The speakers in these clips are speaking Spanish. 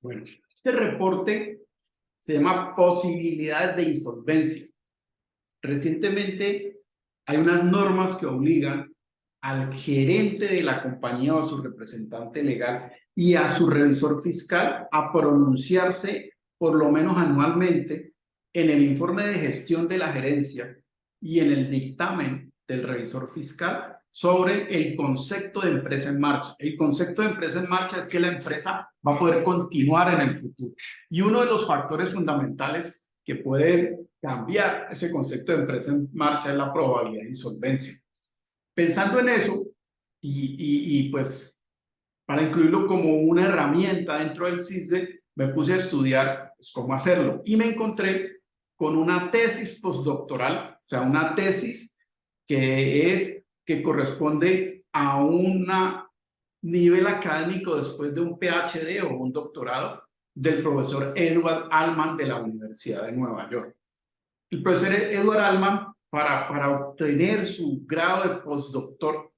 Bueno, este reporte se llama Posibilidades de insolvencia. Recientemente hay unas normas que obligan al gerente de la compañía o a su representante legal y a su revisor fiscal a pronunciarse por lo menos anualmente en el informe de gestión de la gerencia y en el dictamen del revisor fiscal sobre el concepto de empresa en marcha. El concepto de empresa en marcha es que la empresa va a poder continuar en el futuro. Y uno de los factores fundamentales que pueden cambiar ese concepto de empresa en marcha es la probabilidad de insolvencia. Pensando en eso, pues para incluirlo como una herramienta dentro del CISDE, me puse a estudiar pues, cómo hacerlo y me encontré con una tesis postdoctoral, o sea, una tesis que corresponde a un nivel académico después de un PhD o un doctorado del profesor Edward Allman de la Universidad de Nueva York. El profesor Edward Allman, para obtener su grado de postdoctor,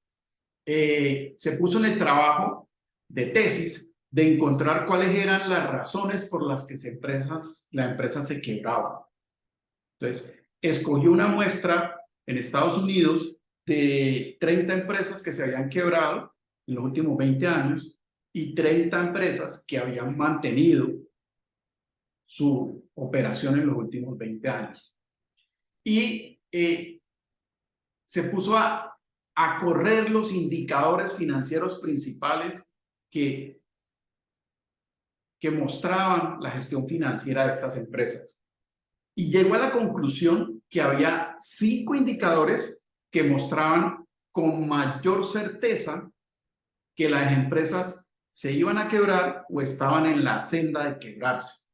se puso en el trabajo de tesis de encontrar cuáles eran las razones por las que la empresa se quebraba. Entonces, escogió una muestra en Estados Unidos de 30 empresas que se habían quebrado en los últimos 20 años y 30 empresas que habían mantenido su operación en los últimos 20 años. Y se puso a correr los indicadores financieros principales que mostraban la gestión financiera de estas empresas. Y llegó a la conclusión que había 5 indicadores que mostraban con mayor certeza que las empresas se iban a quebrar o estaban en la senda de quebrarse.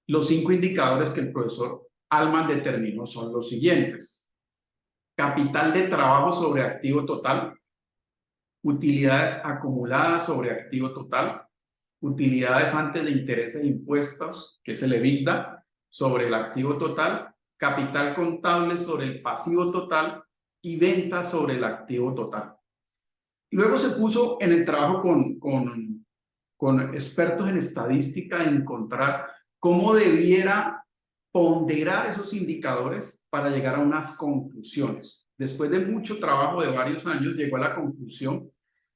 Los 5 indicadores que el profesor Allman determinó son los siguientes: capital de trabajo sobre activo total, utilidades acumuladas sobre activo total, utilidades antes de intereses e impuestos, que es el EBITDA, sobre el activo total, capital contable sobre el pasivo total y ventas sobre el activo total. Luego se puso en el trabajo con expertos en estadística a encontrar cómo debiera ponderar esos indicadores para llegar a unas conclusiones. Después de mucho trabajo de varios años, llegó a la conclusión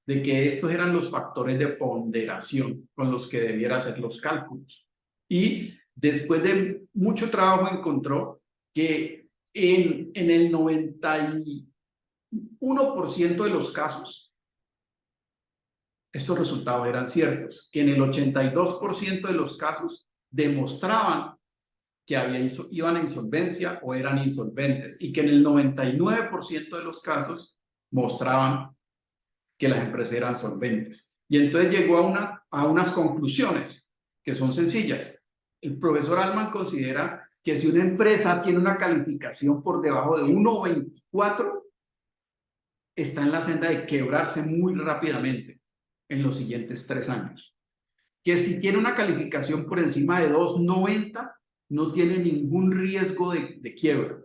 de que estos eran los factores de ponderación con los que debiera hacer los cálculos. Y después de mucho trabajo encontró que en el 91% de los casos estos resultados eran ciertos, que en el 82% de los casos demostraban que iban a insolvencia o eran insolventes y que en el 99% de los casos mostraban que las empresas eran solventes. Y entonces llegó a unas conclusiones que son sencillas. El profesor Allman considera que si una empresa tiene una calificación por debajo de 1.24, está en la senda de quebrarse muy rápidamente en los siguientes 3 años. Que si tiene una calificación por encima de 2.90, no tiene ningún riesgo de quiebra.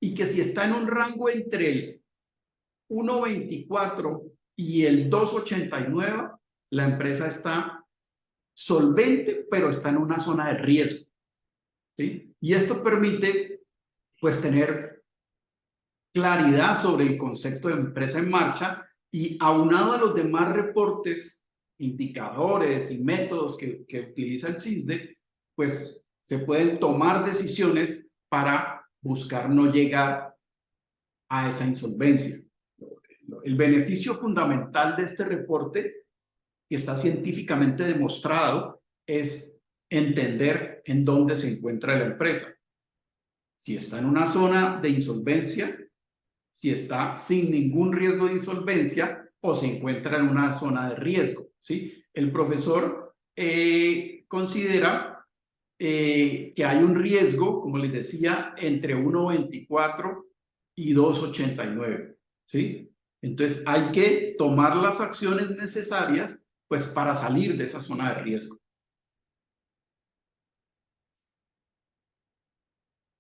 Y que si está en un rango entre el 1.24 y el 2.89, la empresa está solvente, pero está en una zona de riesgo, ¿sí? Y esto permite, pues, tener claridad sobre el concepto de empresa en marcha y aunado a los demás reportes, indicadores y métodos que utiliza el CISDE, pues se pueden tomar decisiones para buscar no llegar a esa insolvencia. El beneficio fundamental de este reporte, que está científicamente demostrado, es entender en dónde se encuentra la empresa. Si está en una zona de insolvencia, si está sin ningún riesgo de insolvencia o se encuentra en una zona de riesgo, ¿sí? El profesor considera que hay un riesgo, como les decía, entre 1.24 y 2.89, ¿sí? Entonces hay que tomar las acciones necesarias pues para salir de esa zona de riesgo.